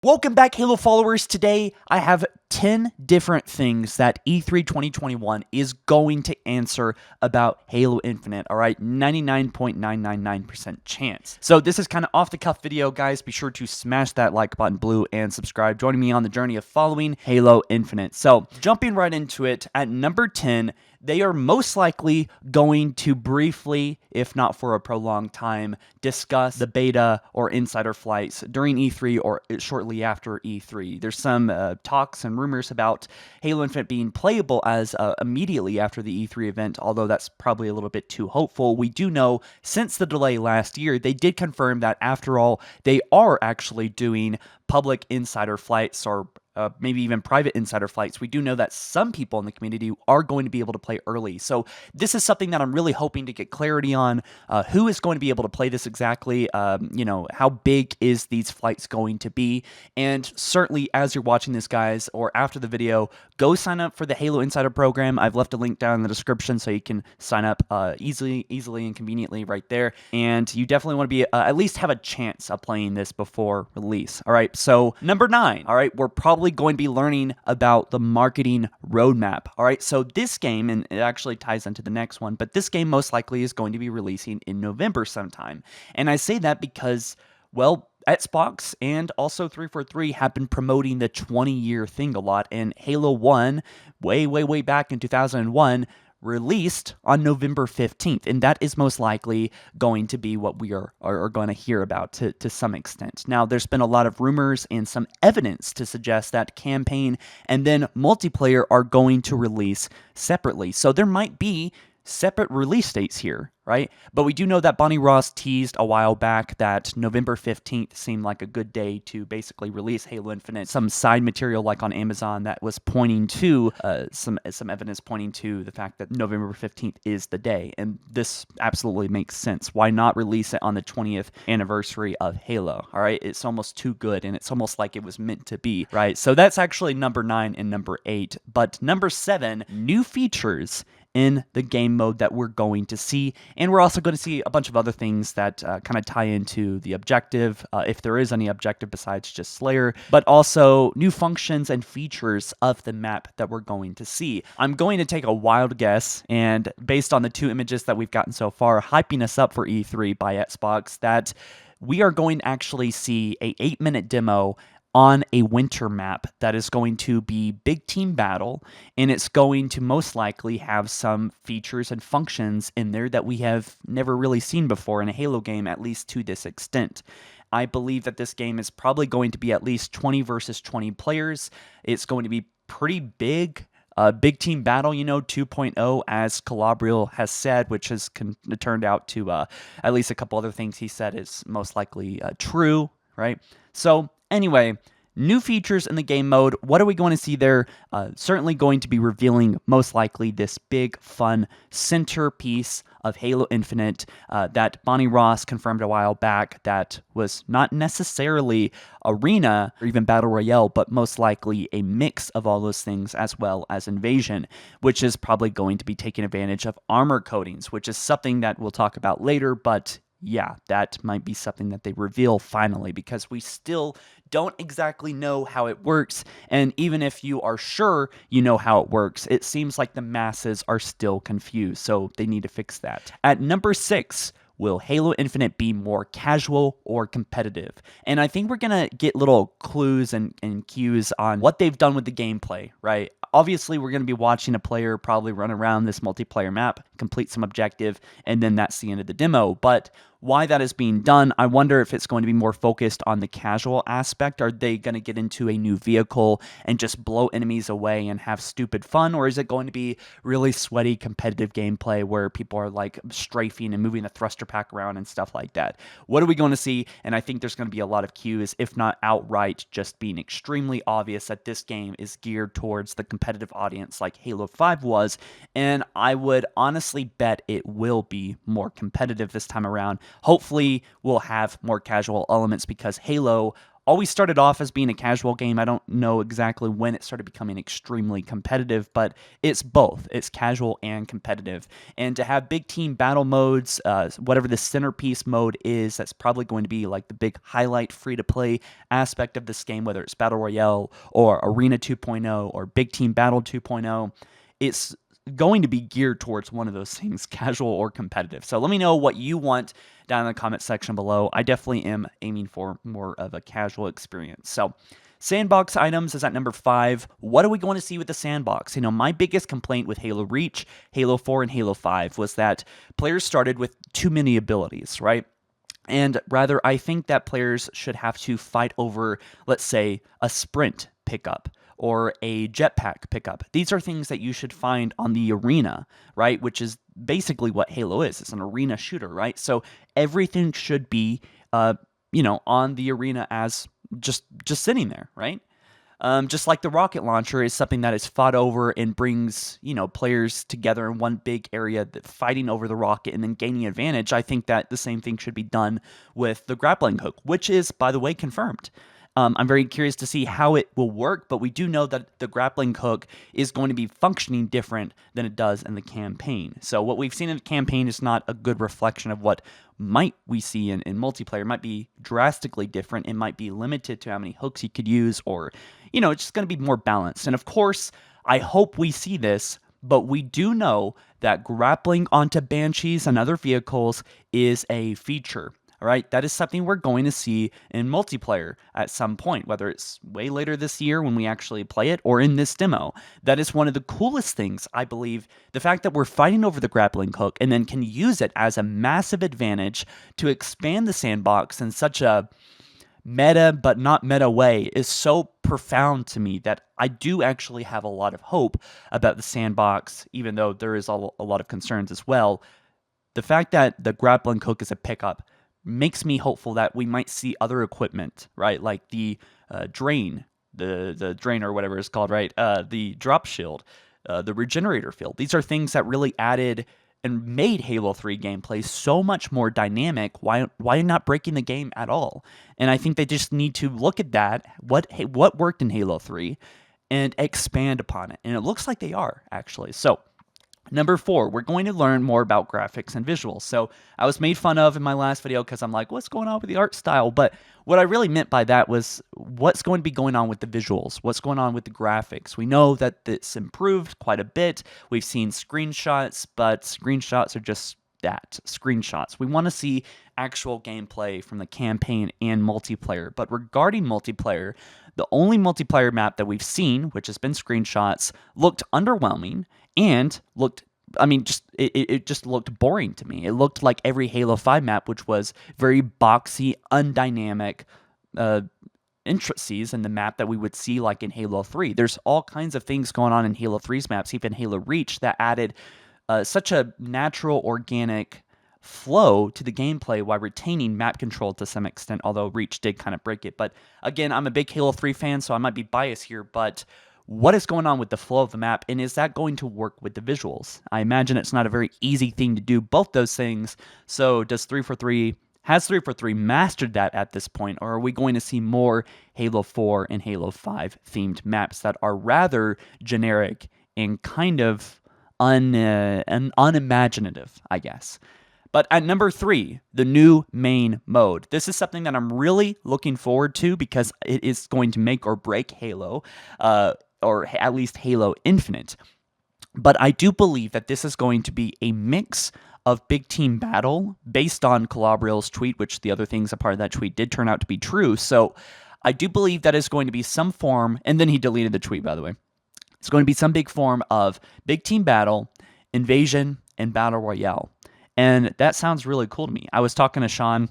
Welcome back, Halo followers. Today, I have 10 different things that E3 2021 is going to answer about Halo Infinite, all right? 99.999% chance. So this is kind of off-the-cuff video, guys. Be sure to smash that like button blue and subscribe. Joining me on the journey of following Halo Infinite. So jumping right into it, at number 10, they are most likely going to briefly, if not for a prolonged time, discuss the beta or insider flights during E3 or shortly after E3. There's some talks and rumors about Halo Infinite being playable as immediately after the E3 event, although that's probably a little bit too hopeful. We do know since the delay last year, they did confirm that after all, they are actually doing public insider flights or maybe even private insider flights. We do know that some people in the community are going to be able to play early. So this is something that I'm really hoping to get clarity on. Who is going to be able to play this exactly? How big is these flights going to be? And certainly as you're watching this, guys, or after the video, go sign up for the Halo Insider program. I've left a link down in the description so you can sign up easily and conveniently right there. And you definitely want to be at least have a chance of playing this before release. All right, so number 9, all right, we're probably going to be learning about the marketing roadmap. All right, so this game, and it actually ties into the next one, but this game most likely is going to be releasing in November sometime. And I say that because, well, SANDBOX and also 343 have been promoting the 20-year thing a lot, and Halo 1, way back in 2001, released on November 15th, and that is most likely going to be what we are going to hear about to some extent. Now, there's been a lot of rumors and some evidence to suggest that campaign and then multiplayer are going to release separately. So there might be separate release dates here, right? But we do know that Bonnie Ross teased a while back that November 15th seemed like a good day to basically release Halo Infinite. Some side material like on Amazon that was pointing to some evidence pointing to the fact that November 15th is the day. And this absolutely makes sense. Why not release it on the 20th anniversary of Halo? All right, it's almost too good, and it's almost like it was meant to be, right? So that's actually number 9 and number 8. But number 7, new features in the game mode that we're going to see. And we're also going to see a bunch of other things that kind of tie into the objective, if there is any objective besides just Slayer, but also new functions and features of the map that we're going to see. I'm going to take a wild guess, and based on the 2 images that we've gotten so far, hyping us up for E3 by SANDBOX, that we are going to actually see a 8-minute demo on a winter map that is going to be big team battle, and it's going to most likely have some features and functions in there that we have never really seen before in a Halo game, at least to this extent. I believe that this game is probably going to be at least 20 versus 20 players. It's going to be pretty big. Big team battle, 2.0, as Calabriel has said, which has turned out to at least a couple other things he said is most likely true, right? So anyway, new features in the game mode. What are we going to see there? Certainly going to be revealing most likely this big, fun centerpiece of Halo Infinite that Bonnie Ross confirmed a while back that was not necessarily arena or even battle royale, but most likely a mix of all those things as well as invasion, which is probably going to be taking advantage of armor coatings, which is something that we'll talk about later, but yeah, that might be something that they reveal finally, because we still don't exactly know how it works. And even if you are sure you know how it works, it seems like the masses are still confused. So they need to fix that. At number 6, will Halo Infinite be more casual or competitive? And I think we're going to get little clues and cues on what they've done with the gameplay, right? Obviously, we're going to be watching a player probably run around this multiplayer map, complete some objective, and then that's the end of the demo. But why that is being done, I wonder if it's going to be more focused on the casual aspect. Are they going to get into a new vehicle and just blow enemies away and have stupid fun? Or is it going to be really sweaty competitive gameplay where people are like strafing and moving the thruster pack around and stuff like that? What are we going to see? And I think there's going to be a lot of cues, if not outright just being extremely obvious that this game is geared towards the competitive audience like Halo 5 was. And I would honestly bet it will be more competitive this time around. Hopefully, we'll have more casual elements because Halo always started off as being a casual game. I don't know exactly when it started becoming extremely competitive, but it's both. It's casual and competitive. And to have big team battle modes, whatever the centerpiece mode is, that's probably going to be like the big highlight free-to-play aspect of this game, whether it's Battle Royale or Arena 2.0 or Big Team Battle 2.0. It's going to be geared towards one of those things, casual or competitive. So let me know what you want down in the comment section below. I definitely am aiming for more of a casual experience. So sandbox items is at number 5. What are we going to see with the sandbox? My biggest complaint with Halo Reach, Halo 4, and Halo 5 was that players started with too many abilities, right? And rather, I think that players should have to fight over, let's say, a sprint pickup or a jetpack pickup. These are things that you should find on the arena, right? Which is basically what Halo is. It's an arena shooter, right? So everything should be, on the arena as just sitting there, right? Just like the rocket launcher is something that is fought over and brings, players together in one big area, fighting over the rocket and then gaining advantage. I think that the same thing should be done with the grappling hook, which is, by the way, confirmed. I'm very curious to see how it will work, but we do know that the grappling hook is going to be functioning different than it does in the campaign. So what we've seen in the campaign is not a good reflection of what might we see in multiplayer. It might be drastically different. It might be limited to how many hooks you could use, or, it's just going to be more balanced. And of course, I hope we see this, but we do know that grappling onto Banshees and other vehicles is a feature. All right, that is something we're going to see in multiplayer at some point, whether it's way later this year when we actually play it or in this demo. That is one of the coolest things, I believe, the fact that we're fighting over the grappling hook and then can use it as a massive advantage to expand the sandbox in such a meta but not meta way is so profound to me that I do actually have a lot of hope about the sandbox, even though there is a lot of concerns as well. The fact that the grappling hook is a pickup makes me hopeful that we might see other equipment, right? Like the drain, the drain or whatever it's called, right? The drop shield, the regenerator field. These are things that really added and made Halo 3 gameplay so much more dynamic. Why not breaking the game at all? And I think they just need to look at that, what worked in Halo 3, and expand upon it. And it looks like they are, actually. So number 4, we're going to learn more about graphics and visuals. So I was made fun of in my last video because I'm like, what's going on with the art style? But what I really meant by that was what's going to be going on with the visuals? What's going on with the graphics? We know that it's improved quite a bit. We've seen screenshots, but screenshots are just that, screenshots. We want to see actual gameplay from the campaign and multiplayer. But regarding multiplayer, the only multiplayer map that we've seen, which has been screenshots, looked underwhelming and it just looked boring to me. It looked like every Halo 5 map, which was very boxy, undynamic intricacies in the map that we would see like in Halo 3. There's all kinds of things going on in Halo 3's maps, even Halo Reach, that added such a natural, organic flow to the gameplay while retaining map control to some extent, although Reach did kind of break it. But again, I'm a big Halo 3 fan, so I might be biased here, but what is going on with the flow of the map, and is that going to work with the visuals? I imagine it's not a very easy thing to do both those things. So has 343 mastered that at this point, or are we going to see more Halo 4 and Halo 5 themed maps that are rather generic and kind of unimaginative, I guess? But at number 3, the new main mode. This is something that I'm really looking forward to because it is going to make or break Halo, or at least Halo Infinite. But I do believe that this is going to be a mix of big team battle based on Calabril's tweet, which the other things a part of that tweet did turn out to be true. So I do believe that is going to be some form, and then he deleted the tweet, by the way. It's going to be some big form of big team battle, invasion, and battle royale. And that sounds really cool to me. I was talking to Sean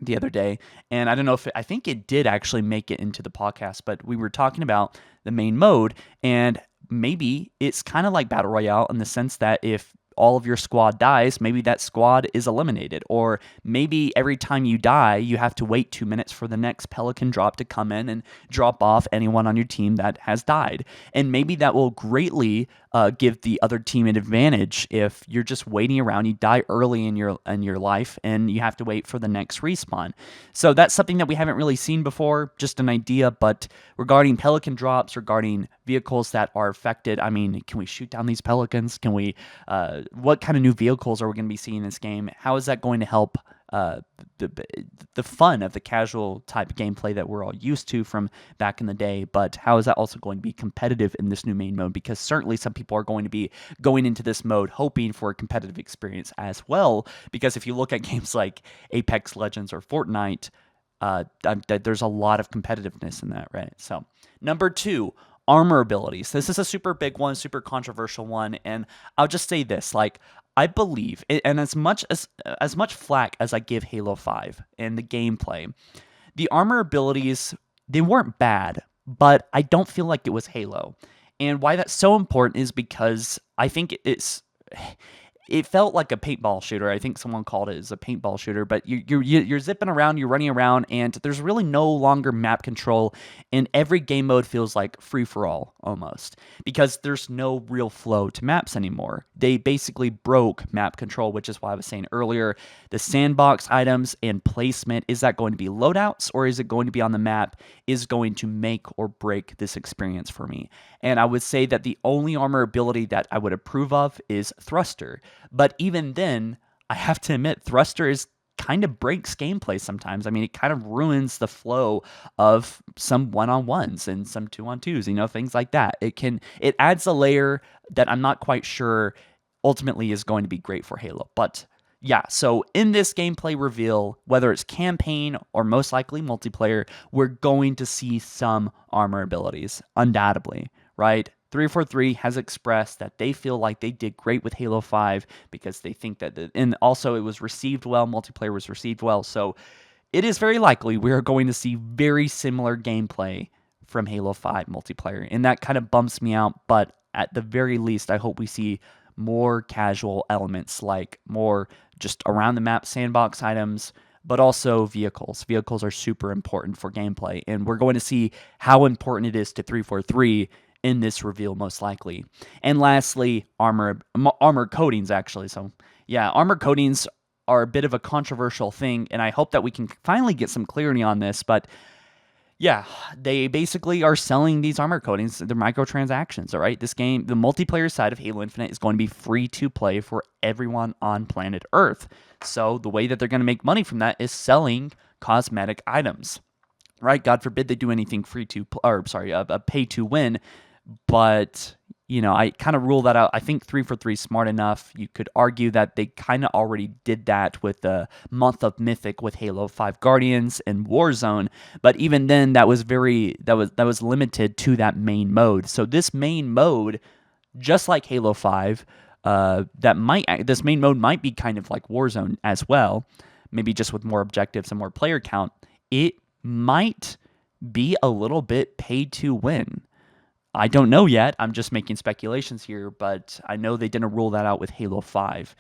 the other day, and I don't know if I think it did actually make it into the podcast, but we were talking about the main mode, and maybe it's kind of like Battle Royale in the sense that if all of your squad dies, maybe that squad is eliminated. Or maybe every time you die, you have to wait 2 minutes for the next Pelican drop to come in and drop off anyone on your team that has died. And maybe that will greatly give the other team an advantage if you're just waiting around. You die early in your life, and you have to wait for the next respawn. So that's something that we haven't really seen before, just an idea. But regarding Pelican drops, regarding vehicles that are affected, I mean, can we shoot down these Pelicans? Can we? What kind of new vehicles are we going to be seeing in this game? How is that going to help the fun of the casual type gameplay that we're all used to from back in the day? But how is that also going to be competitive in this new main mode? Because certainly some people are going to be going into this mode hoping for a competitive experience as well. Because if you look at games like Apex Legends or Fortnite, there's a lot of competitiveness in that, right? So number 2, armor abilities. This is a super big one, super controversial one, and I'll just say this, like, I believe, and as much flack as I give Halo 5 and the gameplay, the armor abilities, they weren't bad, but I don't feel like it was Halo. And why that's so important is because I think it felt like a paintball shooter. I think someone called it as a paintball shooter, but you're zipping around, you're running around, and there's really no longer map control, and every game mode feels like free-for-all almost, because there's no real flow to maps anymore. They basically broke map control, which is why I was saying earlier, the sandbox items and placement, is that going to be loadouts, or is it going to be on the map, is going to make or break this experience for me. And I would say that the only armor ability that I would approve of is Thruster. But even then, I have to admit, Thruster is kind of breaks gameplay sometimes. I mean, it kind of ruins the flow of some one-on-ones and some two-on-twos, things like that. It adds a layer that I'm not quite sure ultimately is going to be great for Halo. But yeah, so in this gameplay reveal, whether it's campaign or most likely multiplayer, we're going to see some armor abilities, undoubtedly, right? 343 has expressed that they feel like they did great with Halo 5 because they think that, and also it was received well, multiplayer was received well, so it is very likely we are going to see very similar gameplay from Halo 5 multiplayer, and that kind of bumps me out, but at the very least, I hope we see more casual elements, like more just around the map sandbox items, but also vehicles. Vehicles are super important for gameplay, and we're going to see how important it is to 343 in this reveal, most likely. And lastly, armor coatings, actually. So yeah, armor coatings are a bit of a controversial thing, and I hope that we can finally get some clarity on this, but yeah, they basically are selling these armor coatings. They're microtransactions, all right? This game, the multiplayer side of Halo Infinite, is going to be free to play for everyone on planet Earth. So the way that they're going to make money from that is selling cosmetic items, right? God forbid they do anything pay to win. But, I kind of rule that out. I think 343 is smart enough. You could argue that they kind of already did that with the month of Mythic with Halo 5 Guardians and Warzone. But even then, that was limited to that main mode. So this main mode, just like Halo 5, this main mode might be kind of like Warzone as well. Maybe just with more objectives and more player count. It might be a little bit pay to win. I don't know yet. I'm just making speculations here, but I know they didn't rule that out with Halo 5.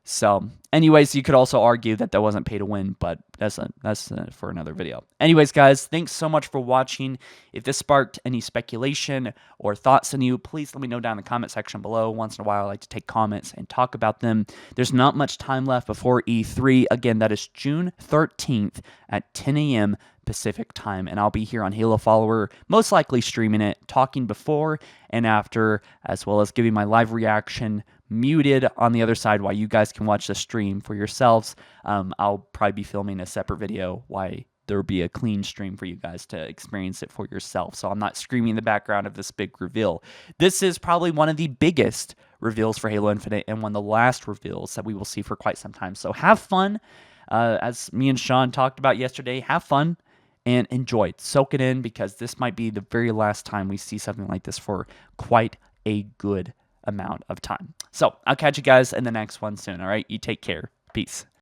So, anyways, you could also argue that wasn't pay to win, but that's for another video. Anyways, guys, thanks so much for watching. If this sparked any speculation or thoughts in you, please let me know down in the comment section below. Once in a while, I like to take comments and talk about them. There's not much time left before E3. Again, that is June 13th at 10 a.m. Pacific time, and I'll be here on Halo Follower, most likely streaming it, talking before and after, as well as giving my live reaction muted on the other side while you guys can watch the stream for yourselves. I'll probably be filming a separate video why there will be a clean stream for you guys to experience it for yourself. So I'm not screaming in the background of this big reveal. This is probably one of the biggest reveals for Halo Infinite and one of the last reveals that we will see for quite some time. So have fun. As me and Sean talked about yesterday, have fun and enjoy it. Soak it in, because this might be the very last time we see something like this for quite a good amount of time. So I'll catch you guys in the next one soon. All right, you take care. Peace.